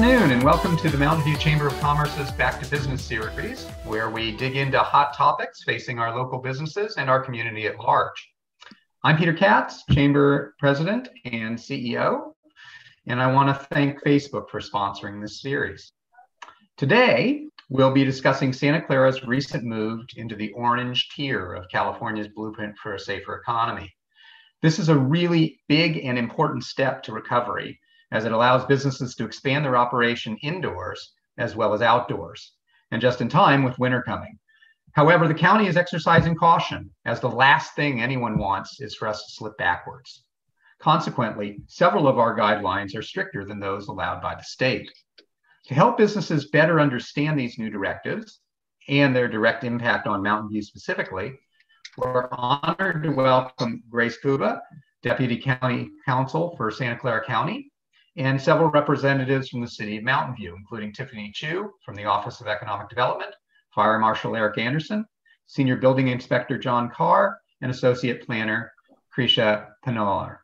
afternoon, and welcome to the Mountain View Chamber of Commerce's Back to Business series, where we dig into hot topics facing our local businesses and our community at large. I'm Peter Katz, Chamber President and CEO, and I want to thank Facebook for sponsoring this series. Today, we'll be discussing Santa Clara's recent move into the orange tier of California's blueprint for a safer economy. This is a really big and important step to recovery, as it allows businesses to expand their operation indoors as well as outdoors, and just in time with winter coming. However, the county is exercising caution, as the last thing anyone wants is for us to slip backwards. Consequently, several of our guidelines are stricter than those allowed by the state. To help businesses better understand these new directives and their direct impact on Mountain View specifically, we're honored to welcome Grace Cuba, Deputy County Counsel for Santa Clara County, and several representatives from the City of Mountain View, including Tiffany Chu from the Office of Economic Development, Fire Marshal Eric Anderson, Senior Building Inspector John Carr, and Associate Planner Krisha Panolar.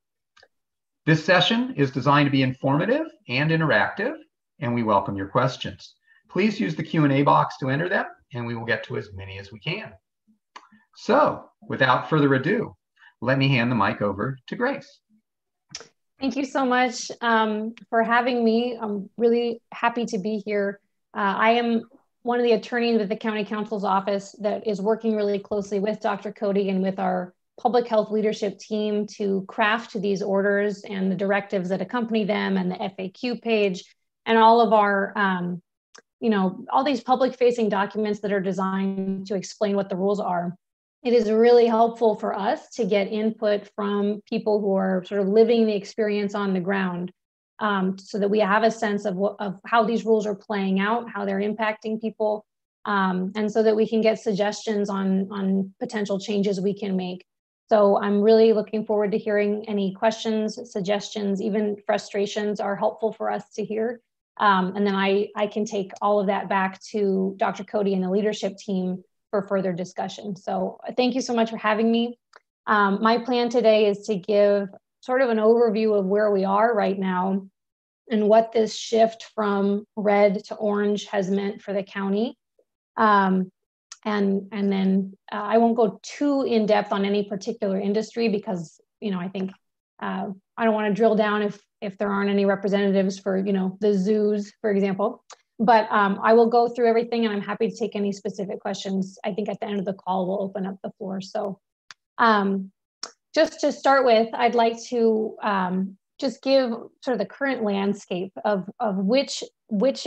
This session is designed to be informative and interactive, and we welcome your questions. Please use the Q&A box to enter them, and we will get to as many as we can. So, without further ado, let me hand the mic over to Grace. Thank you so much for having me. I'm really happy to be here. I am one of the attorneys with the County Counsel's Office that is working really closely with Dr. Cody and with our public health leadership team to craft these orders and the directives that accompany them, and the FAQ page, and all of our, all these public facing documents that are designed to explain what the rules are. It is really helpful for us to get input from people who are sort of living the experience on the ground, so that we have a sense of how these rules are playing out, how they're impacting people, and so that we can get suggestions on potential changes we can make. So I'm really looking forward to hearing any questions, suggestions, even frustrations are helpful for us to hear. And then I can take all of that back to Dr. Cody and the leadership team for further discussion. So thank you so much for having me. My plan today is to give sort of an overview of where we are right now and what this shift from red to orange has meant for the county. And then I won't go too in depth on any particular industry because, I think I don't want to drill down if there aren't any representatives for, the zoos, for example. But I will go through everything, and I'm happy to take any specific questions. I think at the end of the call, we'll open up the floor. So just to start with, I'd like to just give sort of the current landscape of which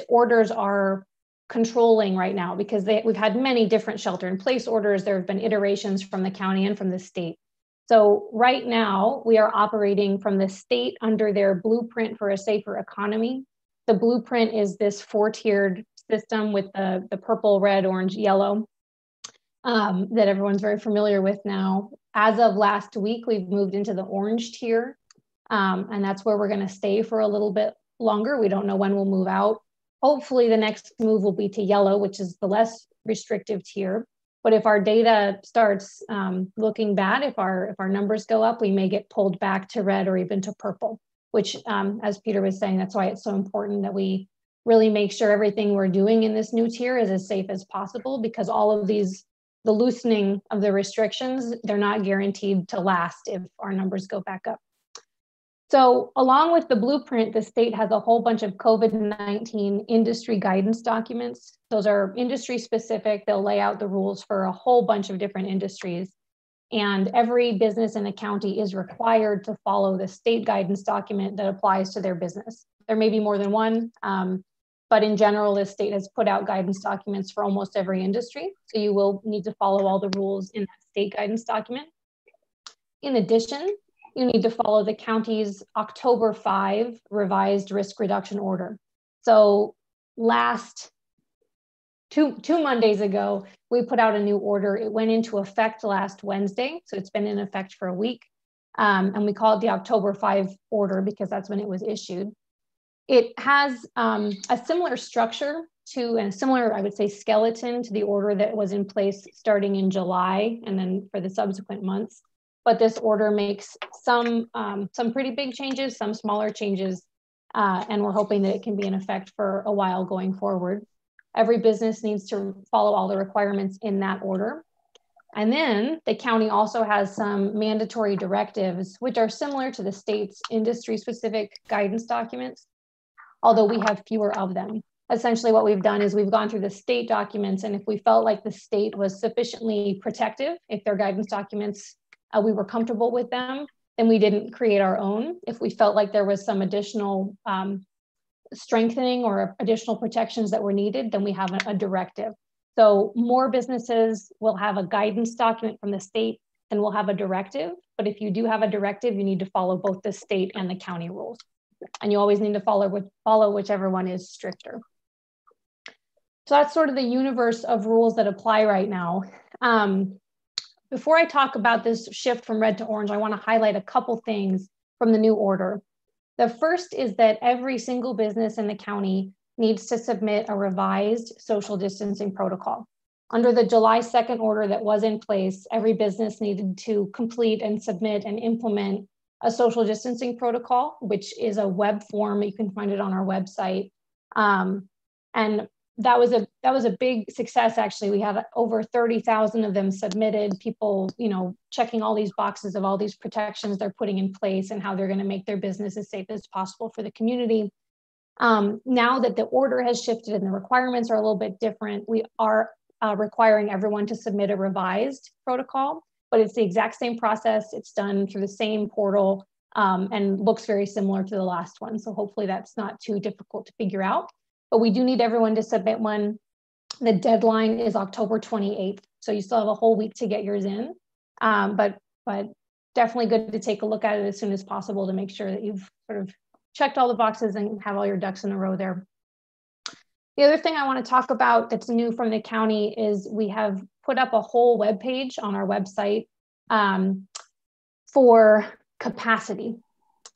orders are controlling right now, because we've had many different shelter-in-place orders. There have been iterations from the county and from the state. So right now, we are operating from the state under their blueprint for a safer economy. The blueprint is this 4-tiered system with the purple, red, orange, yellow that everyone's very familiar with now. As of last week, we've moved into the orange tier, and that's where we're going to stay for a little bit longer. We don't know when we'll move out. Hopefully, the next move will be to yellow, which is the less restrictive tier. But if our data starts looking bad, if our numbers go up, we may get pulled back to red or even to purple. Which, as Peter was saying, that's why it's so important that we really make sure everything we're doing in this new tier is as safe as possible, because all of the loosening of the restrictions, they're not guaranteed to last if our numbers go back up. So along with the blueprint, the state has a whole bunch of COVID-19 industry guidance documents. Those are industry specific. They'll lay out the rules for a whole bunch of different industries. And every business in the county is required to follow the state guidance document that applies to their business. There may be more than one, but in general, the state has put out guidance documents for almost every industry. So you will need to follow all the rules in that state guidance document. In addition, you need to follow the county's October 5 revised risk reduction order. So Two Mondays ago, we put out a new order. It went into effect last Wednesday, so it's been in effect for a week. And we call it the October 5 order because that's when it was issued. It has a similar structure and a similar, I would say, skeleton to the order that was in place starting in July and then for the subsequent months. But this order makes some pretty big changes, some smaller changes, and we're hoping that it can be in effect for a while going forward. Every business needs to follow all the requirements in that order. And then the county also has some mandatory directives, which are similar to the state's industry-specific guidance documents, although we have fewer of them. Essentially what we've done is we've gone through the state documents, and if we felt like the state was sufficiently protective, if their guidance documents, we were comfortable with them, then we didn't create our own. If we felt like there was some additional strengthening or additional protections that were needed, then we have a directive. So more businesses will have a guidance document from the state than will have a directive. But if you do have a directive, you need to follow both the state and the county rules. And you always need to follow whichever one is stricter. So that's sort of the universe of rules that apply right now. Before I talk about this shift from red to orange, I want to highlight a couple things from the new order. The first is that every single business in the county needs to submit a revised social distancing protocol. Under the July 2nd order that was in place, every business needed to complete and submit and implement a social distancing protocol, which is a web form. You can find it on our website. And that was a big success, actually. We have over 30,000 of them submitted, people, checking all these boxes of all these protections they're putting in place and how they're going to make their business as safe as possible for the community. Now that the order has shifted and the requirements are a little bit different, we are requiring everyone to submit a revised protocol, but it's the exact same process. It's done through the same portal and looks very similar to the last one. So hopefully that's not too difficult to figure out, but we do need everyone to submit one. The deadline is October 28th. So you still have a whole week to get yours in, but definitely good to take a look at it as soon as possible to make sure that you've sort of checked all the boxes and have all your ducks in a row there. The other thing I want to talk about that's new from the county is we have put up a whole web page on our website for capacity.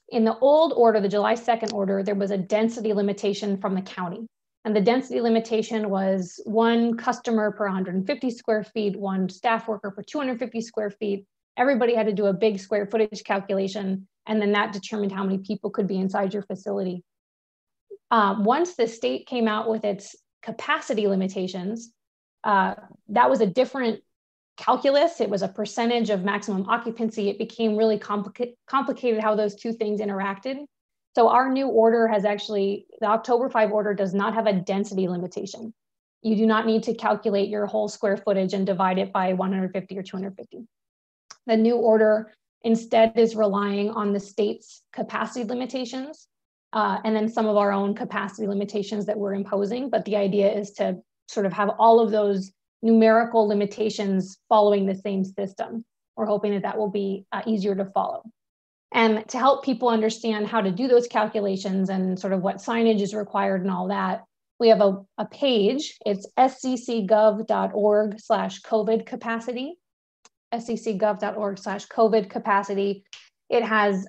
In the old order, the July 2nd order, there was a density limitation from the county. And the density limitation was one customer per 150 square feet, one staff worker per 250 square feet. Everybody had to do a big square footage calculation, and then that determined how many people could be inside your facility. Once the state came out with its capacity limitations, that was a different calculus. It was a percentage of maximum occupancy. It became really complicated how those two things interacted. So our new order has actually, the October 5 order does not have a density limitation. You do not need to calculate your whole square footage and divide it by 150 or 250. The new order instead is relying on the state's capacity limitations and then some of our own capacity limitations that we're imposing. But the idea is to sort of have all of those numerical limitations following the same system. We're hoping that that will be easier to follow. And to help people understand how to do those calculations and sort of what signage is required and all that, we have a page. It's sccgov.org/COVID capacity. sccgov.org/COVID capacity. It has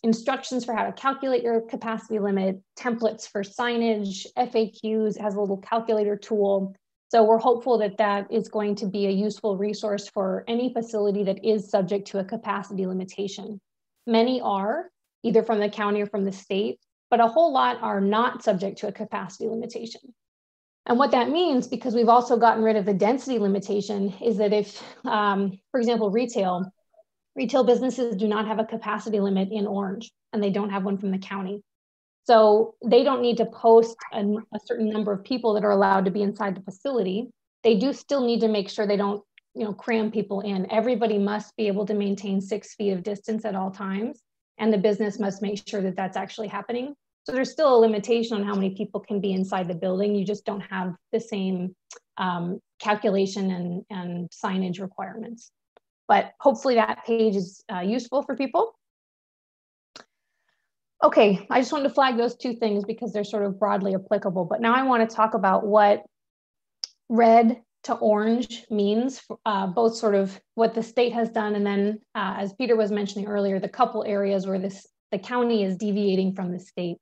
instructions for how to calculate your capacity limit, templates for signage, FAQs. It has a little calculator tool. So we're hopeful that that is going to be a useful resource for any facility that is subject to a capacity limitation. Many are, either from the county or from the state, but a whole lot are not subject to a capacity limitation. And what that means, because we've also gotten rid of the density limitation, is that if, for example, retail businesses do not have a capacity limit in Orange, and they don't have one from the county. So they don't need to post a certain number of people that are allowed to be inside the facility. They do still need to make sure they don't, cram people in. Everybody must be able to maintain 6 feet of distance at all times, and the business must make sure that that's actually happening. So there's still a limitation on how many people can be inside the building. You just don't have the same calculation and signage requirements. But hopefully that page is useful for people. Okay, I just wanted to flag those two things because they're sort of broadly applicable. But now I want to talk about what red to orange means, both sort of what the state has done, and then as Peter was mentioning earlier, the couple areas where the county is deviating from the state.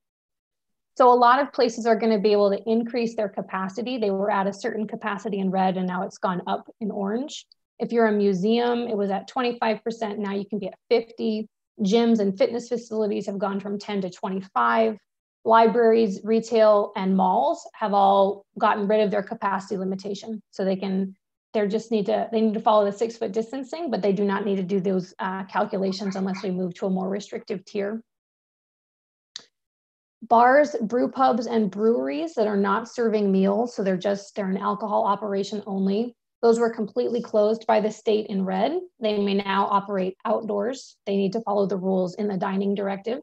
So a lot of places are going to be able to increase their capacity. They were at a certain capacity in red, and now it's gone up in orange. If you're a museum, it was at 25%. Now you can be at 50. Gyms and fitness facilities have gone from 10 to 25. Libraries, retail, and malls have all gotten rid of their capacity limitation. So they need to follow the 6-foot distancing, but they do not need to do those calculations unless we move to a more restrictive tier. Bars, brew pubs, and breweries that are not serving meals, so they're an alcohol operation only. Those were completely closed by the state in red. They may now operate outdoors. They need to follow the rules in the dining directive.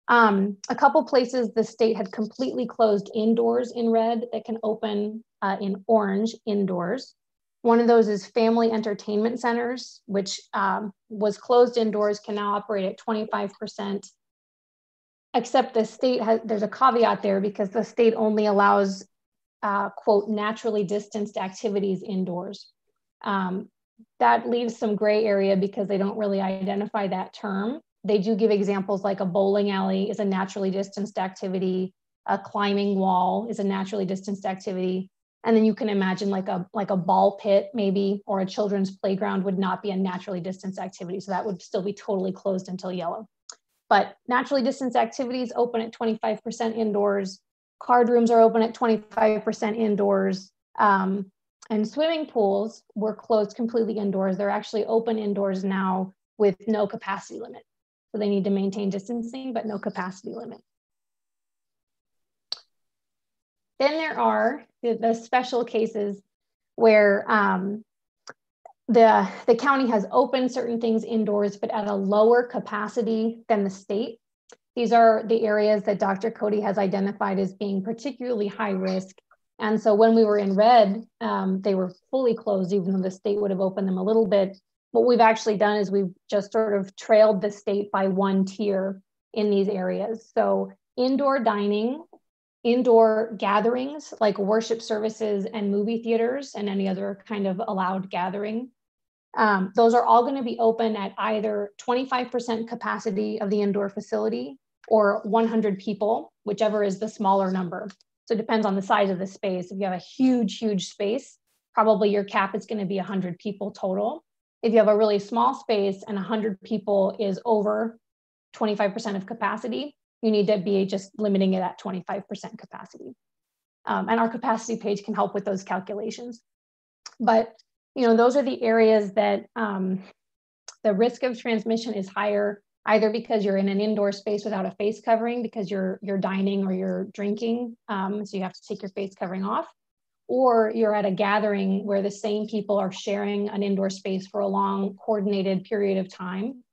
A couple places the state had completely closed indoors in red that can open in orange indoors. One of those is family entertainment centers, which was closed indoors, can now operate at 25%. Except the state there's a caveat there because the state only allows, quote, naturally distanced activities indoors. That leaves some gray area because they don't really identify that term. They do give examples like a bowling alley is a naturally distanced activity, a climbing wall is a naturally distanced activity, and then you can imagine like a ball pit maybe, or a children's playground would not be a naturally distanced activity, so that would still be totally closed until yellow. But naturally distanced activities open at 25% indoors, card rooms are open at 25% indoors, and swimming pools were closed completely indoors. They're actually open indoors now with no capacity limit. So they need to maintain distancing, but no capacity limit. Then there are the special cases where the county has opened certain things indoors, but at a lower capacity than the state. These are the areas that Dr. Cody has identified as being particularly high risk. And so when we were in red, they were fully closed, even though the state would have opened them a little bit. What we've actually done is we've just sort of trailed the state by one tier in these areas. So indoor dining, indoor gatherings like worship services and movie theaters and any other kind of allowed gathering. Those are all going to be open at either 25% capacity of the indoor facility or 100 people, whichever is the smaller number. So it depends on the size of the space. If you have a huge, huge space, probably your cap is going to be 100 people total. If you have a really small space and 100 people is over 25% of capacity, you need to be just limiting it at 25% capacity. And our capacity page can help with those calculations. But those are the areas that the risk of transmission is higher, either because you're in an indoor space without a face covering because you're dining or you're drinking, so you have to take your face covering off, or you're at a gathering where the same people are sharing an indoor space for a long coordinated period of time.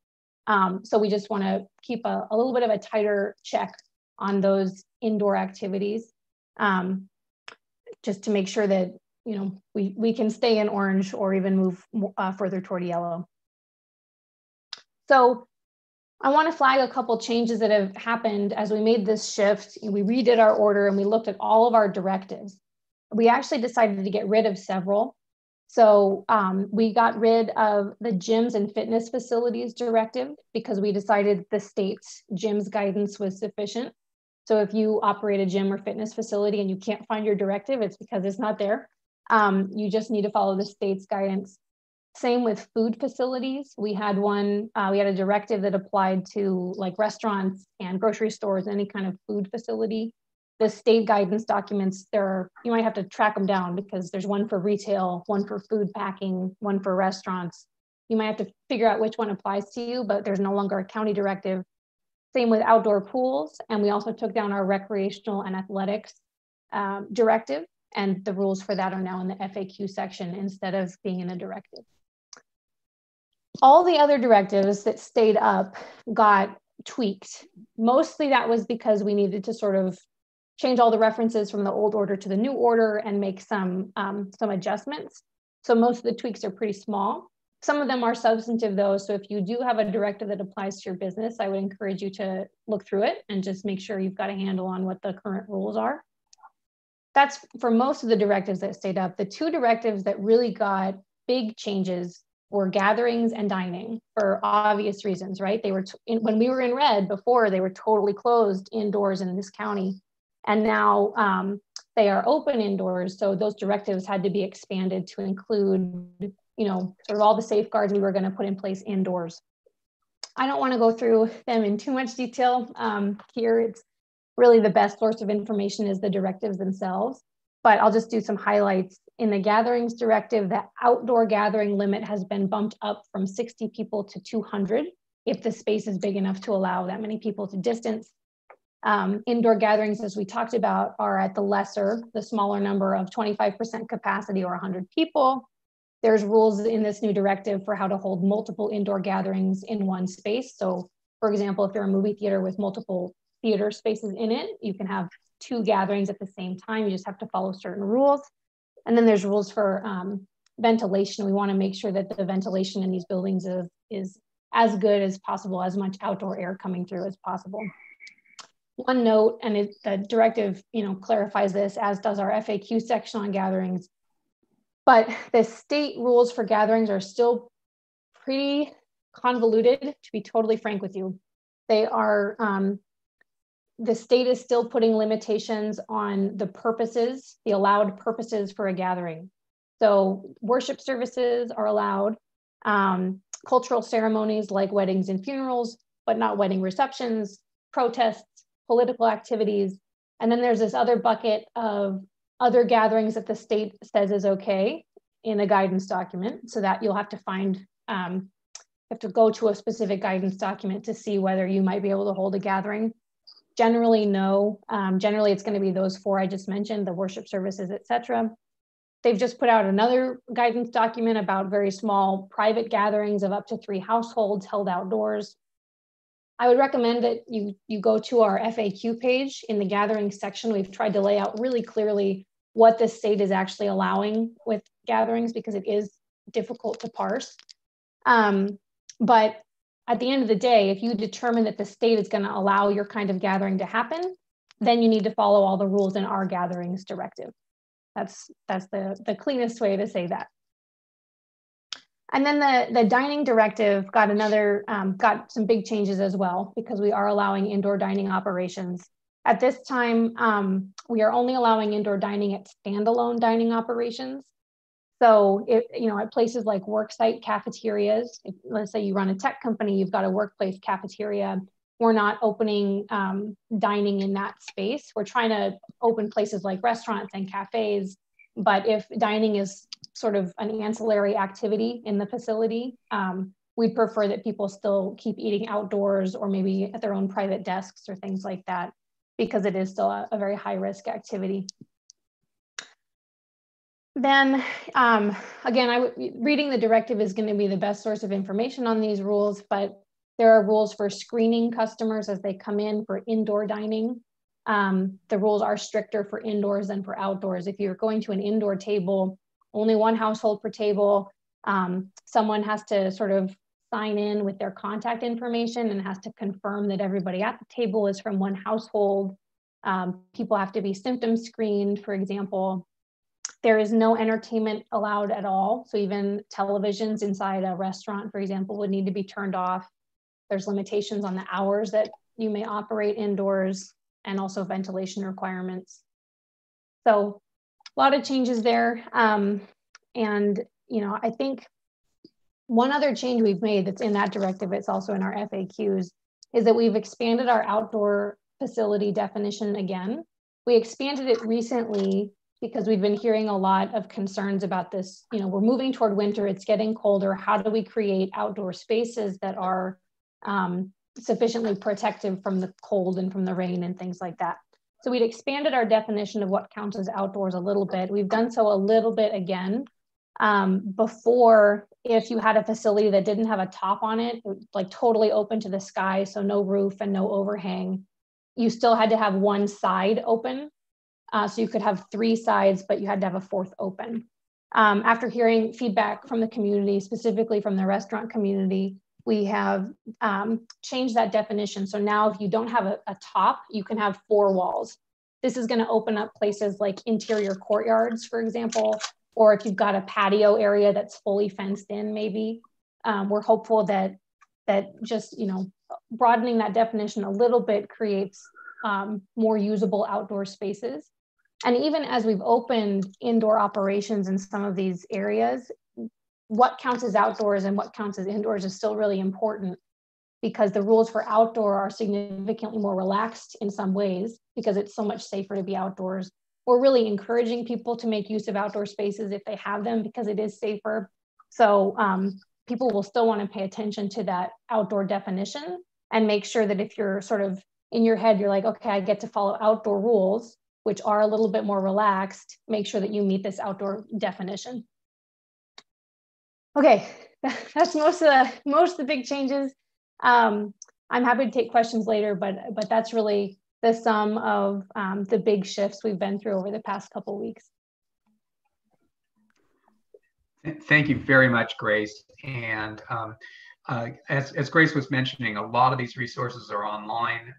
So we just want to keep a little bit of a tighter check on those indoor activities, just to make sure that we can stay in orange or even move further toward yellow. So I want to flag a couple changes that have happened as we made this shift. We redid our order and we looked at all of our directives. We actually decided to get rid of several. So we got rid of the gyms and fitness facilities directive because we decided the state's gyms guidance was sufficient. So if you operate a gym or fitness facility and you can't find your directive, it's because it's not there. You just need to follow the state's guidance. Same with food facilities. We had a directive that applied to like restaurants and grocery stores, any kind of food facility. The state guidance documents, you might have to track them down because there's one for retail, one for food packing, one for restaurants. You might have to figure out which one applies to you, but there's no longer a county directive. Same with outdoor pools. And we also took down our recreational and athletics directive, and the rules for that are now in the FAQ section instead of being in a directive. All the other directives that stayed up got tweaked. Mostly that was because we needed to sort of change all the references from the old order to the new order and make some adjustments. So most of the tweaks are pretty small. Some of them are substantive though. So if you do have a directive that applies to your business, I would encourage you to look through it and just make sure you've got a handle on what the current rules are. That's for most of the directives that stayed up. The two directives that really got big changes were gatherings and dining for obvious reasons, right? They were, when we were in red before, they were totally closed indoors in this county. And now they are open indoors. So those directives had to be expanded to include, sort of all the safeguards we were going to put in place indoors. I don't want to go through them in too much detail here. really the best source of information is the directives themselves. But I'll just do some highlights. In the gatherings directive, the outdoor gathering limit has been bumped up from 60 people to 200 if the space is big enough to allow that many people to distance. Indoor gatherings, as we talked about, are at the smaller number of 25% capacity or 100 people. There's rules in this new directive for how to hold multiple indoor gatherings in one space. So for example, if you're a movie theater with multiple theater spaces in it, you can have 2 gatherings at the same time. You just have to follow certain rules. And then there's rules for ventilation. We want to make sure that the ventilation in these buildings is as good as possible, as much outdoor air coming through as possible. One note, and the directive, clarifies this, as does our FAQ section on gatherings, but the state rules for gatherings are still pretty convoluted, to be totally frank with you. They are, the state is still putting limitations on the purposes, the allowed purposes for a gathering. So worship services are allowed, cultural ceremonies like weddings and funerals, but not wedding receptions, protests, political activities. And then there's this other bucket of other gatherings that the state says is okay in a guidance document, so that you'll have to find, you have to go to a specific guidance document to see whether you might be able to hold a gathering. Generally, no. Generally, it's going to be those 4 I just mentioned, the worship services, etc. They've just put out another guidance document about very small private gatherings of up to 3 households held outdoors. I would recommend that you go to our FAQ page. In the gathering section, we've tried to lay out really clearly what the state is actually allowing with gatherings, because it is difficult to parse. But at the end of the day, if you determine that the state is going to allow your kind of gathering to happen, then you need to follow all the rules in our gatherings directive. That's the cleanest way to say that. And then the dining directive got got some big changes as well, because we are allowing indoor dining operations. At this time, we are only allowing indoor dining at standalone dining operations. So at places like worksite cafeterias, let's say you run a tech company, you've got a workplace cafeteria, we're not opening dining in that space. We're trying to open places like restaurants and cafes, but if dining is sort of an ancillary activity in the facility, we'd prefer that people still keep eating outdoors or maybe at their own private desks or things like that, because it is still a very high risk activity. Then again, reading the directive is going to be the best source of information on these rules, but there are rules for screening customers as they come in for indoor dining. The rules are stricter for indoors than for outdoors. If you're going to an indoor table, only 1 household per table. Someone has to sort of sign in with their contact information and has to confirm that everybody at the table is from 1 household. People have to be symptom screened, for example. There is no entertainment allowed at all. So even televisions inside a restaurant, for example, would need to be turned off. There's limitations on the hours that you may operate indoors, and also ventilation requirements. So a lot of changes there. And I think one other change we've made that's in that directive, it's also in our FAQs, is that we've expanded our outdoor facility definition again. We expanded it recently because we've been hearing a lot of concerns about this. We're moving toward winter, it's getting colder. How do we create outdoor spaces that are sufficiently protective from the cold and from the rain and things like that? So we'd expanded our definition of what counts as outdoors a little bit. We've done so a little bit again. Before, if you had a facility that didn't have a top on it, like totally open to the sky, so no roof and no overhang, you still had to have 1 side open. So you could have 3 sides, but you had to have a 4th open. After hearing feedback from the community, specifically from the restaurant community, we have changed that definition. So now if you don't have a top, you can have 4 walls. This is going to open up places like interior courtyards, for example, or if you've got a patio area that's fully fenced in, maybe. We're hopeful that just, broadening that definition a little bit creates more usable outdoor spaces. And even as we've opened indoor operations in some of these areas, what counts as outdoors and what counts as indoors is still really important. because the rules for outdoor are significantly more relaxed in some ways because it's so much safer to be outdoors. We're really encouraging people to make use of outdoor spaces if they have them because it is safer. So people will still want to pay attention to that outdoor definition and make sure that if you're sort of in your head, you're like, okay, I get to follow outdoor rules, which are a little bit more relaxed, make sure that you meet this outdoor definition. Okay, that's most of the big changes. I'm happy to take questions later, but that's really the sum of the big shifts we've been through over the past couple of weeks. Thank you very much, Grace. And as Grace was mentioning, a lot of these resources are online.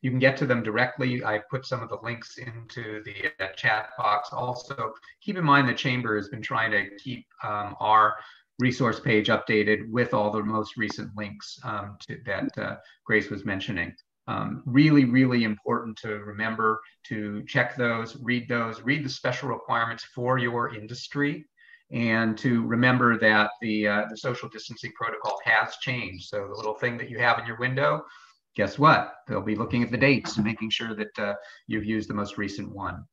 You can get to them directly. I put some of the links into the chat box. Also, keep in mind the Chamber has been trying to keep our resource page updated with all the most recent links that Grace was mentioning. Really, really important to remember to check those, read the special requirements for your industry, and to remember that the social distancing protocol has changed. So the little thing that you have in your window, guess what? They'll be looking at the dates and making sure that you've used the most recent one.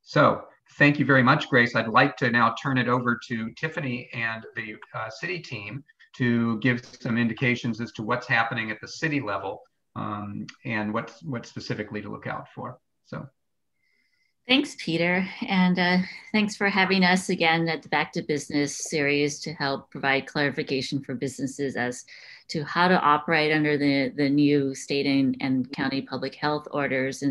So thank you very much, Grace. I'd like to now turn it over to Tiffany and the city team to give some indications as to what's happening at the city level and what specifically to look out for. So. Thanks, Peter. And thanks for having us again at the Back to Business series to help provide clarification for businesses as to how to operate under the new state and county public health orders.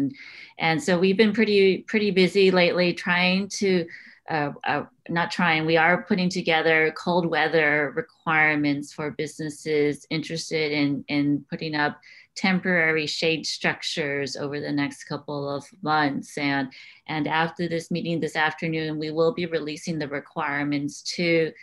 And so we've been pretty busy lately trying to, we are putting together cold weather requirements for businesses interested in putting up temporary shade structures over the next couple of months. And after this meeting this afternoon, we will be releasing the requirements to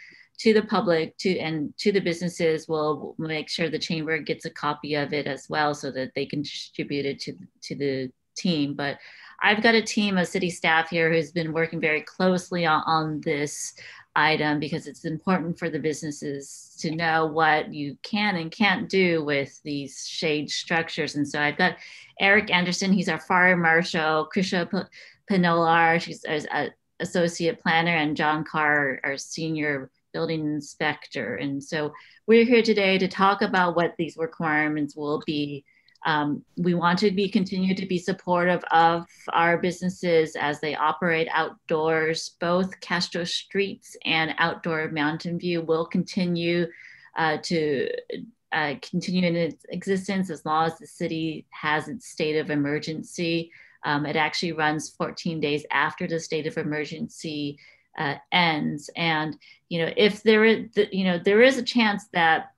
the public, to the businesses. We'll make sure the Chamber gets a copy of it as well so that they can distribute it to the team. But I've got a team of city staff here who's been working very closely on this item because it's important for the businesses to know what you can and can't do with these shade structures. And so I've got Eric Anderson, he's our fire marshal, Krisha Pinolar, she's our associate planner, and John Carr, our senior building inspector. And so we're here today to talk about what these requirements will be. We want to continue to be supportive of our businesses as they operate outdoors. Both Castro Streets and Outdoor Mountain View will continue to continue in its existence as long as the city has its state of emergency. It actually runs 14 days after the state of emergency ends. And if there is a chance that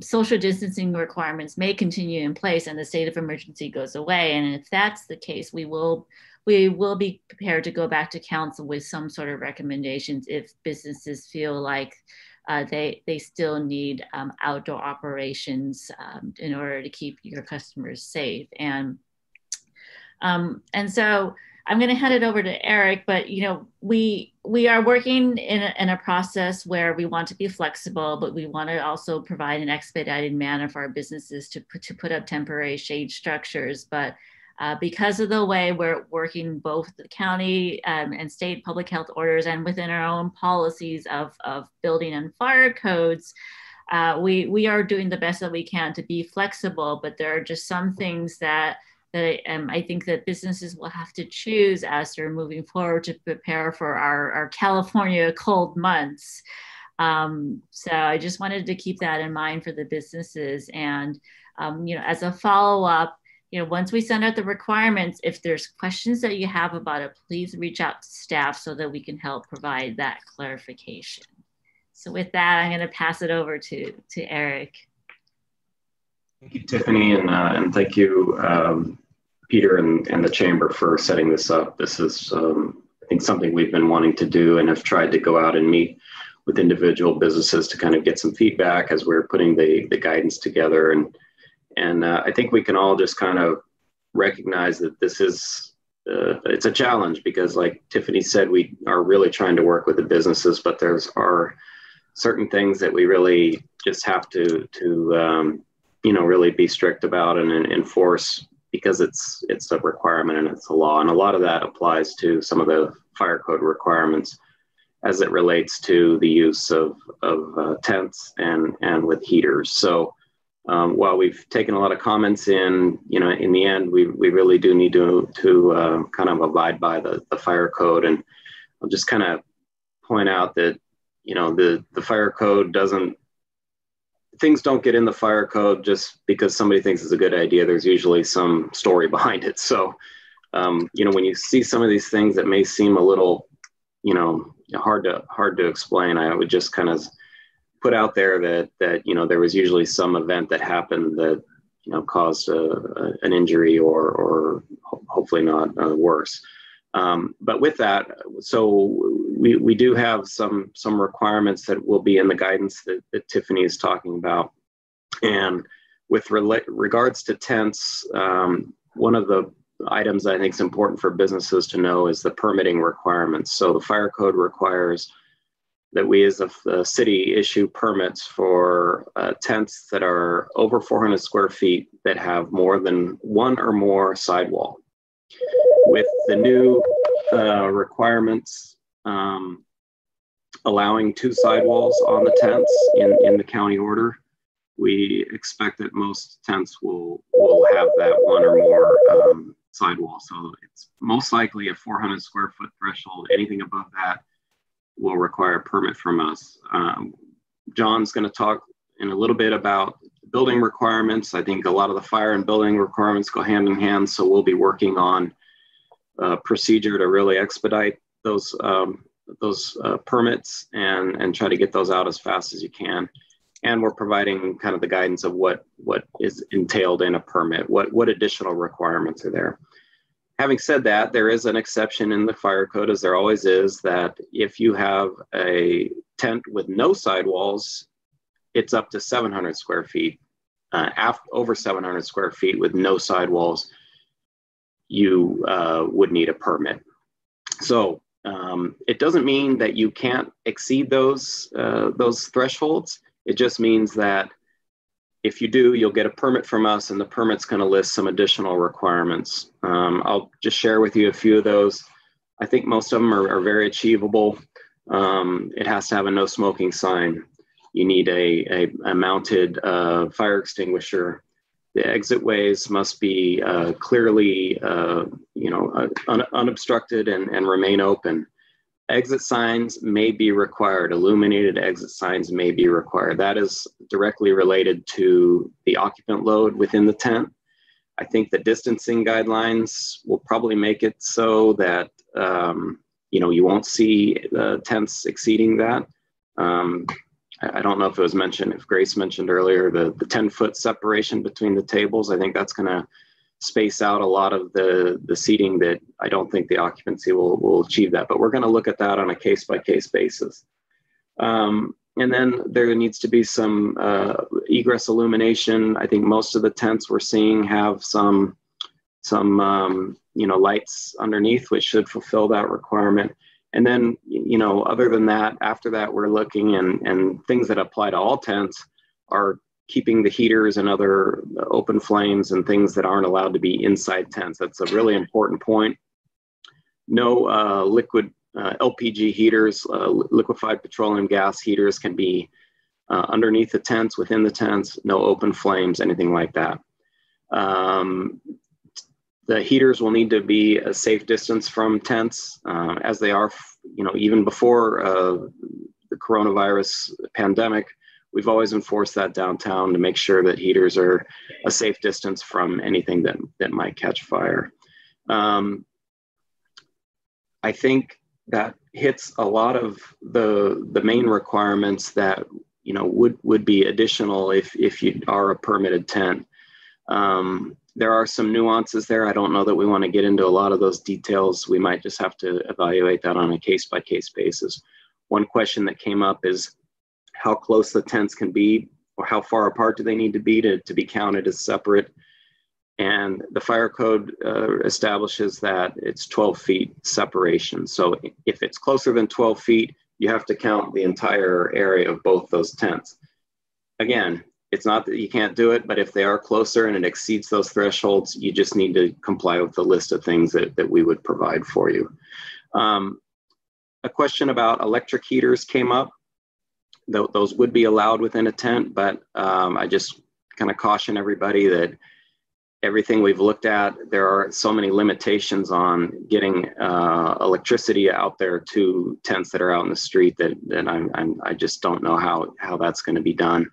social distancing requirements may continue in place and the state of emergency goes away. And if that's the case, we will be prepared to go back to council with some sort of recommendations if businesses feel like they still need outdoor operations in order to keep your customers safe. And so I'm going to hand it over to Eric, but we are working in a process where we want to be flexible, but we want to also provide an expedited manner for our businesses to put up temporary shade structures. But because of the way we're working both the county and state public health orders and within our own policies of building and fire codes, we are doing the best that we can to be flexible, but there are just some things that I think that businesses will have to choose as they're moving forward to prepare for our California cold months. So I just wanted to keep that in mind for the businesses. And, as a follow-up, once we send out the requirements, if there's questions that you have about it, please reach out to staff so that we can help provide that clarification. So with that, I'm going to pass it over to Eric. Thank you, Tiffany, and thank you, Peter and the Chamber for setting this up. This is, I think, something we've been wanting to do and have tried to go out and meet with individual businesses to kind of get some feedback as we're putting the guidance together. And I think we can all just kind of recognize that this is, it's a challenge because, like Tiffany said, we are really trying to work with the businesses, but there's are certain things that we really just have to really be strict about and enforce, because it's a requirement and it's a law. And a lot of that applies to some of the fire code requirements as it relates to the use of tents and with heaters. So while we've taken a lot of comments in the end, we really do need to kind of abide by the fire code. And I'll just kind of point out that, the fire code things don't get in the fire code just because somebody thinks it's a good idea. There's usually some story behind it. So, when you see some of these things that may seem a little, hard to explain, I would just kind of put out there that there was usually some event that happened that caused an injury or hopefully not worse. But with that, so we do have some requirements that will be in the guidance that Tiffany is talking about. And with regards to tents, one of the items I think is important for businesses to know is the permitting requirements. So the fire code requires that we as a city issue permits for tents that are over 400 square feet that have more than one or more sidewall. With the new requirements allowing 2 sidewalls on the tents in the county order, we expect that most tents will have that one or more sidewall. So it's most likely a 400 square foot threshold. Anything above that will require a permit from us. John's going to talk in a little bit about building requirements. I think a lot of the fire and building requirements go hand in hand, so we'll be working on procedure to really expedite those permits and try to get those out as fast as you can. And we're providing kind of the guidance of what is entailed in a permit, what additional requirements are there. Having said that, there is an exception in the fire code, as there always is, that if you have a tent with no sidewalls, it's up to 700 square feet. Over 700 square feet with no sidewalls, you would need a permit. So it doesn't mean that you can't exceed those thresholds. It just means that if you do, you'll get a permit from us, and the permit's going to list some additional requirements. I'll just share with you a few of those. I think most of them are very achievable. It has to have a no smoking sign. You need a mounted fire extinguisher. The exit ways must be clearly, unobstructed and remain open. Exit signs may be required. Illuminated exit signs may be required. That is directly related to the occupant load within the tent. I think the distancing guidelines will probably make it so that you won't see the tents exceeding that. I don't know if it was mentioned, if Grace mentioned earlier, the 10-foot separation between the tables. I think that's going to space out a lot of the seating that I don't think the occupancy will achieve that. But we're going to look at that on a case-by-case basis. And then there needs to be some egress illumination. I think most of the tents we're seeing have some lights underneath, which should fulfill that requirement. And then, other than that, after that, we're looking and things that apply to all tents are keeping the heaters and other open flames and things that aren't allowed to be inside tents. That's a really important point. No liquid LPG heaters, liquefied petroleum gas heaters can be underneath the tents, within the tents, no open flames, anything like that. The heaters will need to be a safe distance from tents, as they are, even before the coronavirus pandemic. We've always enforced that downtown to make sure that heaters are a safe distance from anything that might catch fire. I think that hits a lot of the main requirements that would be additional if you are a permitted tent. There are some nuances there. I don't know that we want to get into a lot of those details. We might just have to evaluate that on a case-by-case basis. One question that came up is how close the tents can be, or how far apart do they need to be counted as separate. And the fire code establishes that it's 12 feet separation. So if it's closer than 12 feet, you have to count the entire area of both those tents. Again, it's not that you can't do it, but if they are closer and it exceeds those thresholds, you just need to comply with the list of things that we would provide for you. A question about electric heaters came up. Those would be allowed within a tent, but I just kind of caution everybody that everything we've looked at, there are so many limitations on getting electricity out there to tents that are out in the street that I just don't know how that's going to be done.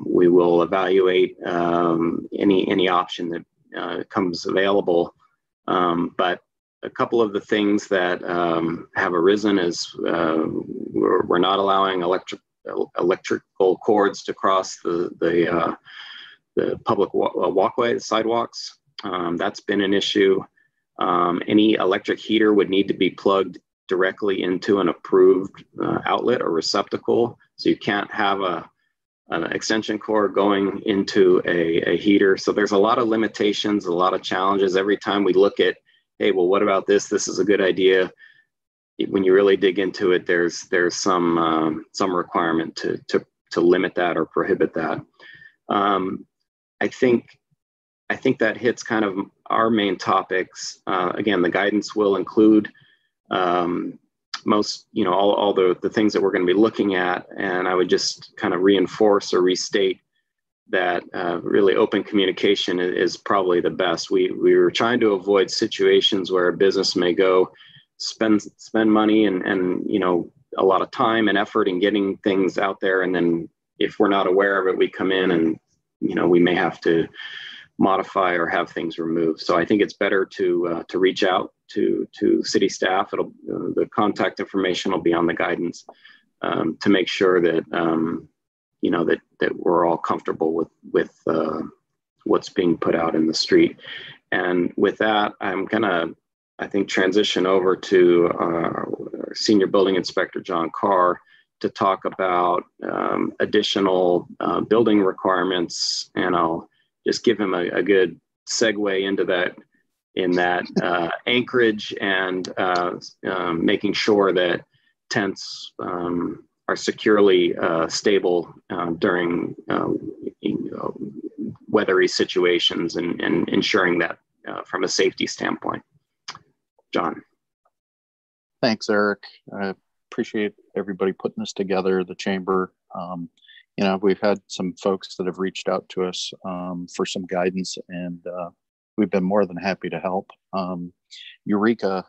We will evaluate any option that comes available, but a couple of the things that have arisen is we're not allowing electrical cords to cross the public walkway, the sidewalks. That's been an issue. Any electric heater would need to be plugged directly into an approved outlet or receptacle. So you can't have an extension cord going into a heater. So there's a lot of limitations, a lot of challenges. Every time we look at, hey, well, what about this? This is a good idea. When you really dig into it, there's some requirement to limit that or prohibit that. I think that hits kind of our main topics. Again, the guidance will include most, all the things that we're going to be looking at. And I would just kind of reinforce or restate that really open communication is probably the best. We were trying to avoid situations where a business may go spend money and a lot of time and effort in getting things out there. And then if we're not aware of it, we come in and, we may have to modify or have things removed. So I think it's better to reach out to city staff. The contact information will be on the guidance to make sure that that we're all comfortable with what's being put out in the street. And with that, I'm gonna, I think, transition over to our Senior Building Inspector, John Carr, to talk about additional building requirements. And I'll just give him a good segue into that, in that anchorage and making sure that tents are securely stable during weathery situations and ensuring that from a safety standpoint. John. Thanks, Eric. I appreciate everybody putting this together, the chamber. We've had some folks that have reached out to us for some guidance, and we've been more than happy to help. Eureka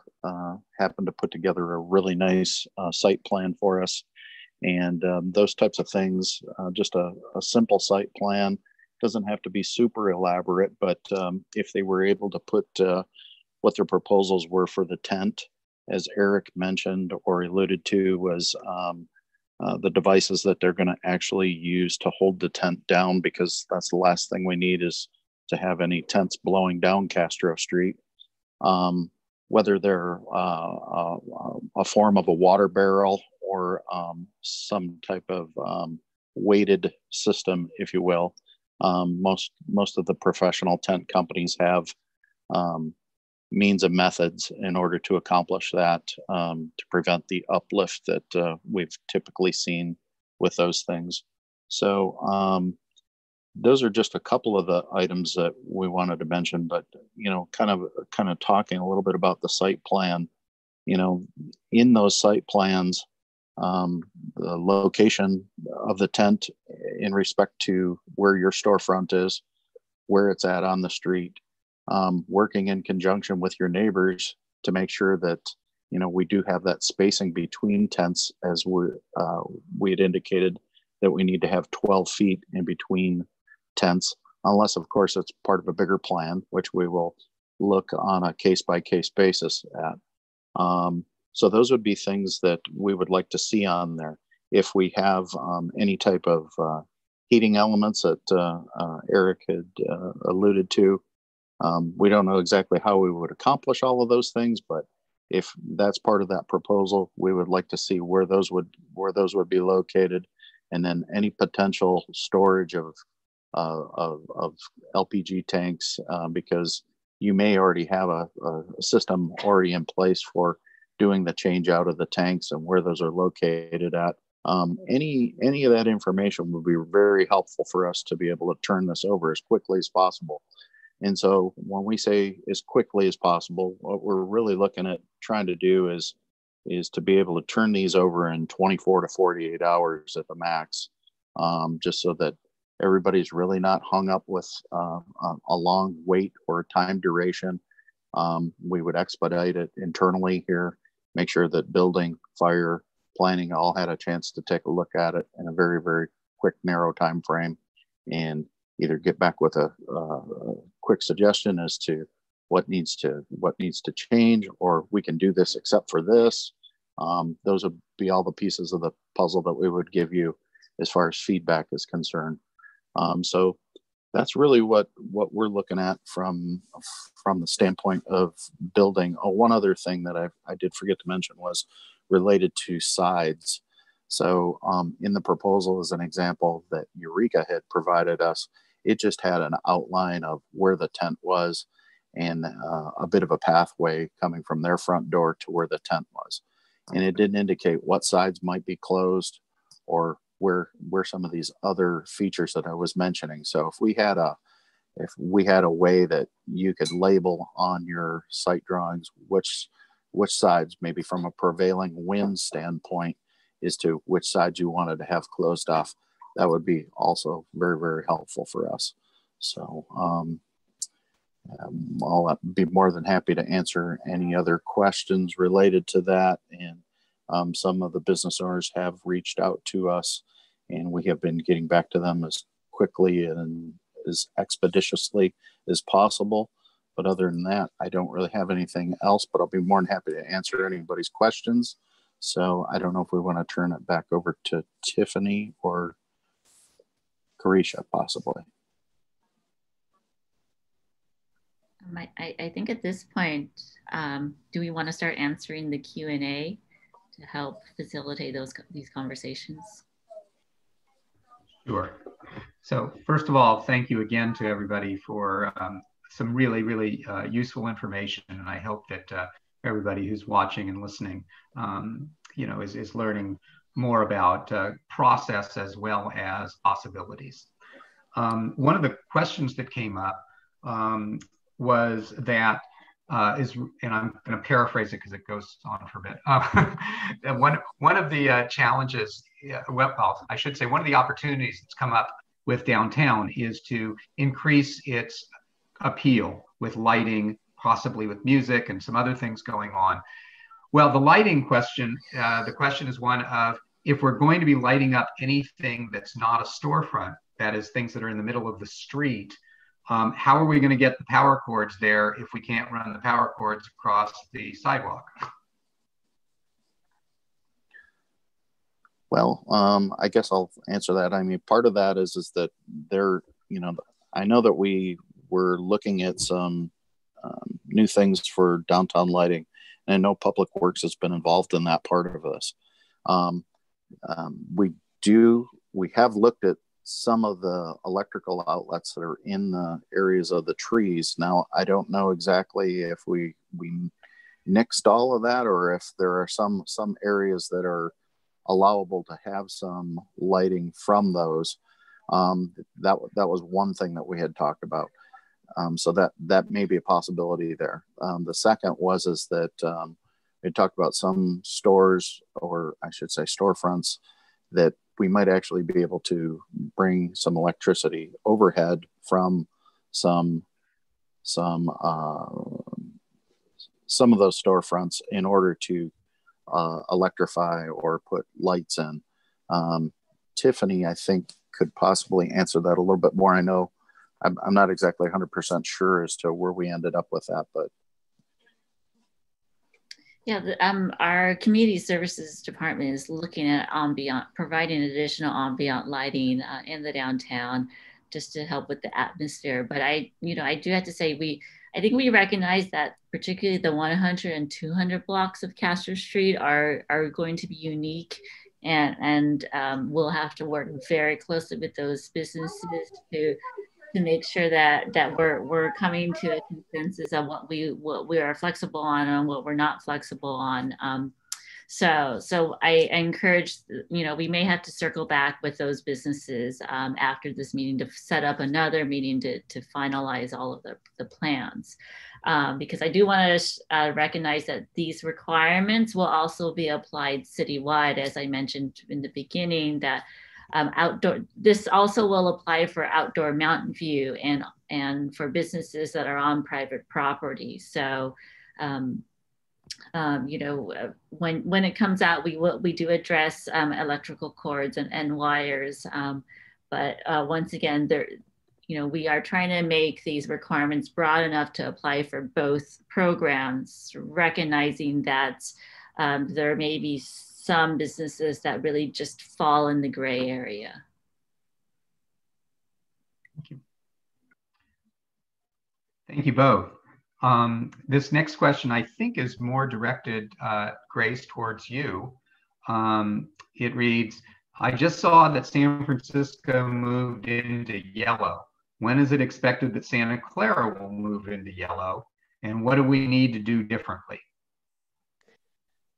happened to put together a really nice site plan for us. And those types of things, just a simple site plan, doesn't have to be super elaborate, but if they were able to put what their proposals were for the tent, as Eric mentioned or alluded to, was the devices that they're going to actually use to hold the tent down, because that's the last thing we need is to have any tents blowing down Castro Street. Whether they're a form of a water barrel or some type of weighted system, if you will. Most of the professional tent companies have means and methods in order to accomplish that, to prevent the uplift that we've typically seen with those things. So those are just a couple of the items that we wanted to mention, but kind of talking a little bit about the site plan. In those site plans, the location of the tent in respect to where your storefront is, where it's at on the street, working in conjunction with your neighbors to make sure that we do have that spacing between tents, as we had indicated that we need to have 12 feet in between tents, unless of course it's part of a bigger plan, which we will look on a case-by-case basis at. So those would be things that we would like to see on there. If we have any type of heating elements that Eric had alluded to, we don't know exactly how we would accomplish all of those things, but if that's part of that proposal, we would like to see where those would be located, and then any potential storage of LPG tanks, because you may already have a system already in place for doing the change out of the tanks and where those are located at. Any of that information would be very helpful for us to be able to turn this over as quickly as possible. And so when we say as quickly as possible, what we're really looking at trying to do is to be able to turn these over in 24 to 48 hours at the max, just so that everybody's really not hung up with a long wait or time duration. We would expedite it internally here, make sure that building, fire, planning all had a chance to take a look at it in a very, very quick, narrow time frame, and either get back with a quick suggestion as to what needs to change, or we can do this except for this. Those would be all the pieces of the puzzle that we would give you as far as feedback is concerned. So that's really what we're looking at from the standpoint of building. Oh, one other thing that I did forget to mention was related to sides. So in the proposal, as an example that Eureka had provided us, it just had an outline of where the tent was and a bit of a pathway coming from their front door to where the tent was. And it didn't indicate what sides might be closed or where some of these other features that I was mentioning. So if we had a way that you could label on your site drawings which sides, maybe from a prevailing wind standpoint, as to which sides you wanted to have closed off, that would be also very, very helpful for us. So I'll be more than happy to answer any other questions related to that. And some of the business owners have reached out to us, and we have been getting back to them as quickly and as expeditiously as possible. But other than that, I don't really have anything else, but I'll be more than happy to answer anybody's questions. So I don't know if we want to turn it back over to Tiffany or Carisha, possibly. I think at this point, do we want to start answering the Q&A to help facilitate these conversations? Sure. So first of all, thank you again to everybody for some really, really useful information. And I hope that everybody who's watching and listening, is learning more about process as well as possibilities. One of the questions that came up was that and I'm going to paraphrase it because it goes on for a bit. One of the challenges, well, I should say one of the opportunities that's come up with downtown is to increase its appeal with lighting, possibly with music and some other things going on. Well, the lighting question, the question is one of, if we're going to be lighting up anything that's not a storefront, that is things that are in the middle of the street, how are we going to get the power cords there if we can't run the power cords across the sidewalk? Well, I guess I'll answer that. I mean, part of that is that I know that we were looking at some new things for downtown lighting, and I know Public Works has been involved in that part of this. We have looked at some of the electrical outlets that are in the areas of the trees. Now, I don't know exactly if we nixed all of that, or if there are some areas that are allowable to have some lighting from those. That was one thing that we had talked about. So that may be a possibility there. The second is that we talked about some stores, or I should say storefronts, that we might actually be able to bring some electricity overhead from some of those storefronts in order to electrify or put lights in. Tiffany, I think, could possibly answer that a little bit more. I know I'm not exactly 100% sure as to where we ended up with that, but. Yeah, our community services department is looking at providing additional ambient lighting in the downtown, just to help with the atmosphere. But I do have to say, I think we recognize that particularly the 100 and 200 blocks of Castro Street are going to be unique, and we'll have to work very closely with those businesses to to make sure that we're coming to a consensus of what we are flexible on and what we're not flexible on. So I encourage, we may have to circle back with those businesses after this meeting to set up another meeting to finalize all of the plans. Because I do want to recognize that these requirements will also be applied citywide, as I mentioned in the beginning, that this also will apply for outdoor mountain view and for businesses that are on private property. So, when it comes out, we do address electrical cords and wires. But once again, we are trying to make these requirements broad enough to apply for both programs, recognizing that there may be some businesses that really just fall in the gray area. Thank you. Thank you both. This next question, I think, is more directed, Grace, towards you. It reads, I just saw that San Francisco moved into yellow. When is it expected that Santa Clara will move into yellow? And what do we need to do differently?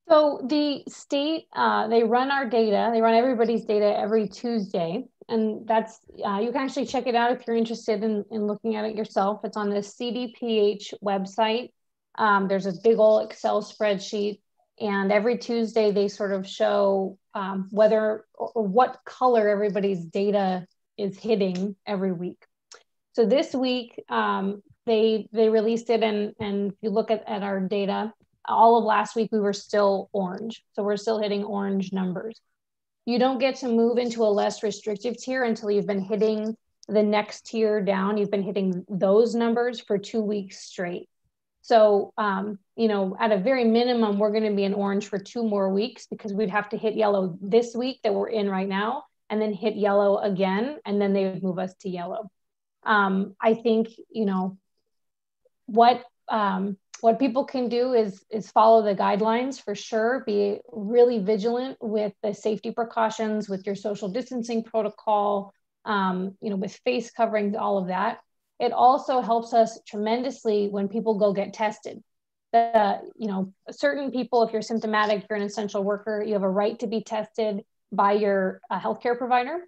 So the state, they run our data, they run everybody's data every Tuesday. And that's, you can actually check it out if you're interested in looking at it yourself. It's on the CDPH website. There's a big old Excel spreadsheet. And every Tuesday, they sort of show whether or what color everybody's data is hitting every week. So this week, they released it. And if you look at our data, all of last week, we were still orange. So we're still hitting orange numbers. You don't get to move into a less restrictive tier until you've been hitting the next tier down. You've been hitting those numbers for 2 weeks straight. So, at a very minimum, we're going to be in orange for 2 more weeks because we'd have to hit yellow this week that we're in right now, and then hit yellow again, and then they would move us to yellow. I think, what people can do is follow the guidelines for sure. Be really vigilant with the safety precautions, with your social distancing protocol, with face coverings, all of that. It also helps us tremendously when people go get tested. Certain people, if you're symptomatic, you're an essential worker, you have a right to be tested by your healthcare provider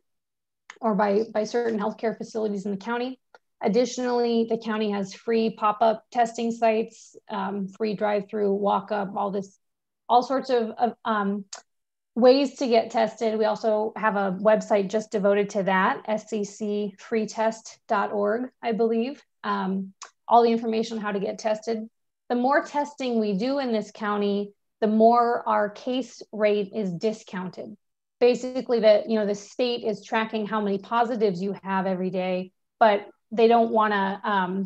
or by certain healthcare facilities in the county. Additionally, the county has free pop-up testing sites, free drive-through, walk-up, all sorts of ways to get tested. We also have a website just devoted to that, sccfreetest.org, I believe. All the information on how to get tested. The more testing we do in this county, the more our case rate is discounted. Basically, the state is tracking how many positives you have every day, but they don't want to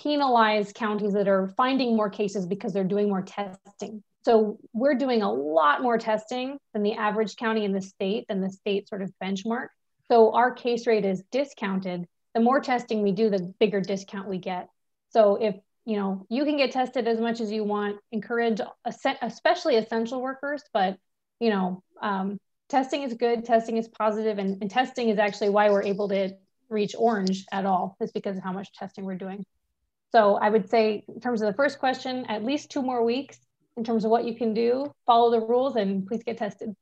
penalize counties that are finding more cases because they're doing more testing. So we're doing a lot more testing than the average county in the state, than the state sort of benchmark. So our case rate is discounted. The more testing we do, the bigger discount we get. So if you can get tested as much as you want, encourage especially essential workers, but testing is good, testing is positive, and testing is actually why we're able to reach orange at all, is because of how much testing we're doing. So I would say, in terms of the first question, at least 2 more weeks in terms of what you can do, follow the rules, and please get tested.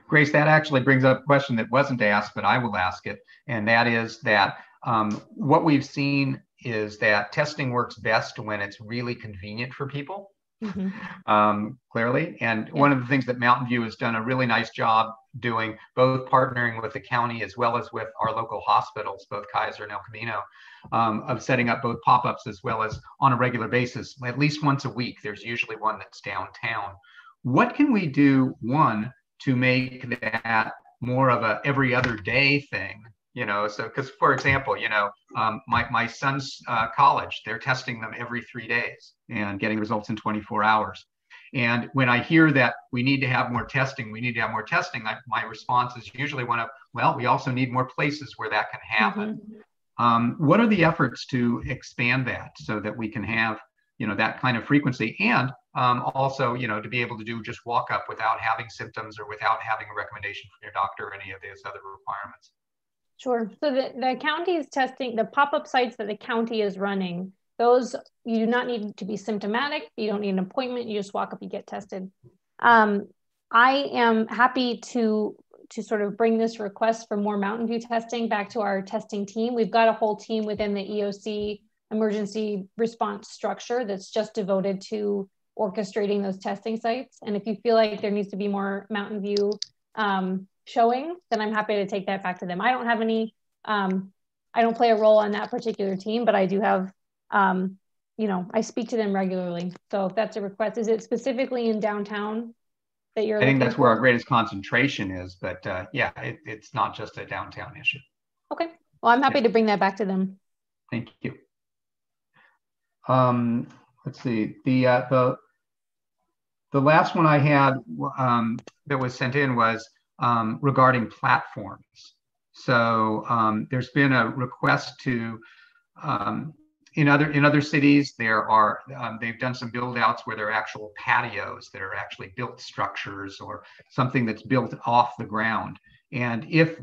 Grace, that actually brings up a question that wasn't asked, but I will ask it. And that is that what we've seen is that testing works best when it's really convenient for people. Clearly. And one of the things that Mountain View has done a really nice job doing, both partnering with the county as well as with our local hospitals, both Kaiser and El Camino, of setting up both pop-ups as well as on a regular basis, at least once a week. There's usually one that's downtown. What can we do, one, to make that more of a every other day thing? So because, for example, my son's college, they're testing them every 3 days and getting results in 24 hours. And when I hear that we need to have more testing, my response is usually we also need more places where that can happen. What are the efforts to expand that so that we can have, that kind of frequency, and also, to be able to do just walk up without having symptoms or without having a recommendation from your doctor or any of those other requirements? Sure. So the county is testing, the pop-up sites that the county is running, those, you do not need to be symptomatic. You don't need an appointment. You just walk up, you get tested. I am happy to sort of bring this request for more Mountain View testing back to our testing team. We've got a whole team within the EOC emergency response structure that's just devoted to orchestrating those testing sites. And if you feel like there needs to be more Mountain View showing, then I'm happy to take that back to them. I don't have any, I don't play a role on that particular team, but I do have, you know, I speak to them regularly. So if that's a request, is it specifically in downtown that you're I think that's where our for? greatest concentration is, but yeah, it's not just a downtown issue. Okay, well, I'm happy to bring that back to them. Thank you. Let's see, the last one I had that was sent in was regarding platforms. So there's been a request to in other cities, there are they've done some build outs where there are actual patios that are actually built structures or something that's built off the ground. And if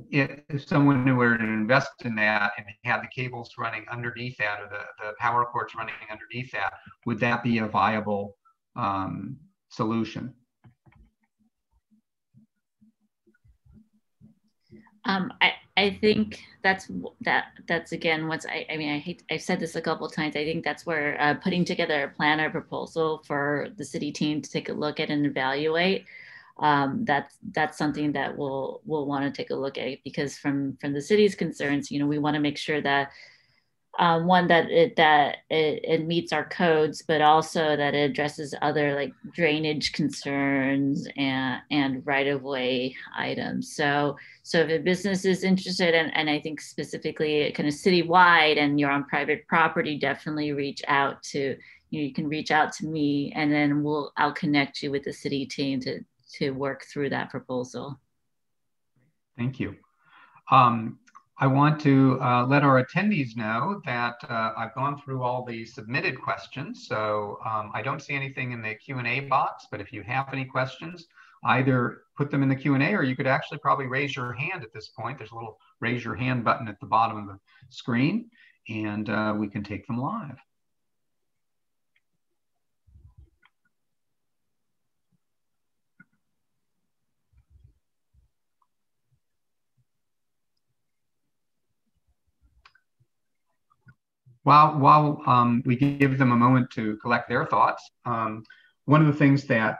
someone were to invest in that and had the cables running underneath that, or the power cords running underneath that, would that be a viable solution? I think that's again, I've said this a couple of times. I think that's where putting together a plan or proposal for the city team to take a look at and evaluate. That's something that we'll want to take a look at, because from the city's concerns, you know, we want to make sure that one, that it meets our codes, but also that it addresses other like drainage concerns and right-of-way items. So if a business is interested, and I think specifically kind of citywide, and you're on private property, definitely reach out to, you can reach out to me, and then I'll connect you with the city team to work through that proposal. Thank you. I want to let our attendees know that I've gone through all the submitted questions. So I don't see anything in the Q&A box, but if you have any questions, either put them in the Q&A, or you could actually probably raise your hand at this point. There's a little raise your hand button at the bottom of the screen, and we can take them live. While we give them a moment to collect their thoughts, one of the things that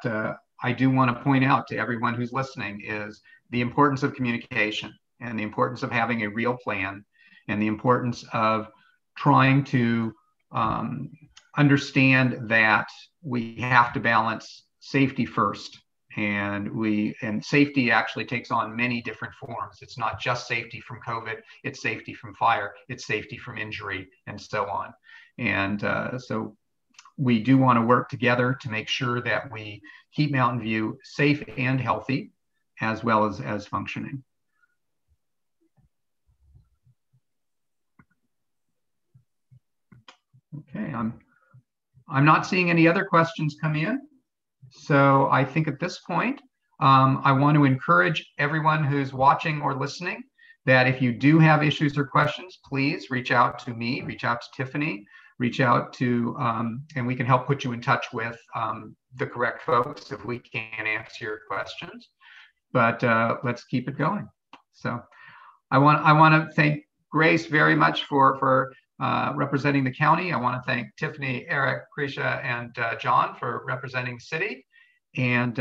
I do want to point out to everyone who's listening is the importance of communication, and the importance of having a real plan, and the importance of trying to understand that we have to balance safety first. And safety actually takes on many different forms. It's not just safety from COVID, it's safety from fire, it's safety from injury, and so on. And so we do want to work together to make sure that we keep Mountain View safe and healthy, as well as functioning. Okay, I'm not seeing any other questions come in. So I think at this point, I want to encourage everyone who's watching or listening that if you do have issues or questions, please reach out to me, reach out to Tiffany, reach out to, and we can help put you in touch with the correct folks if we can't answer your questions. But let's keep it going. So I want to thank Grace very much for representing the county. I want to thank Tiffany, Eric, Krisha, and John for representing the city. And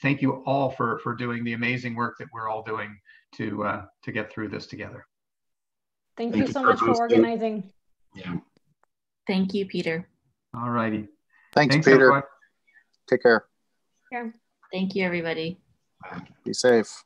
thank you all for doing the amazing work that we're all doing to get through this together. Thank you so much for organizing. Yeah. Thank you, Peter. All righty. Thanks, Peter. Everyone. Take care. Yeah. Thank you, everybody. Be safe.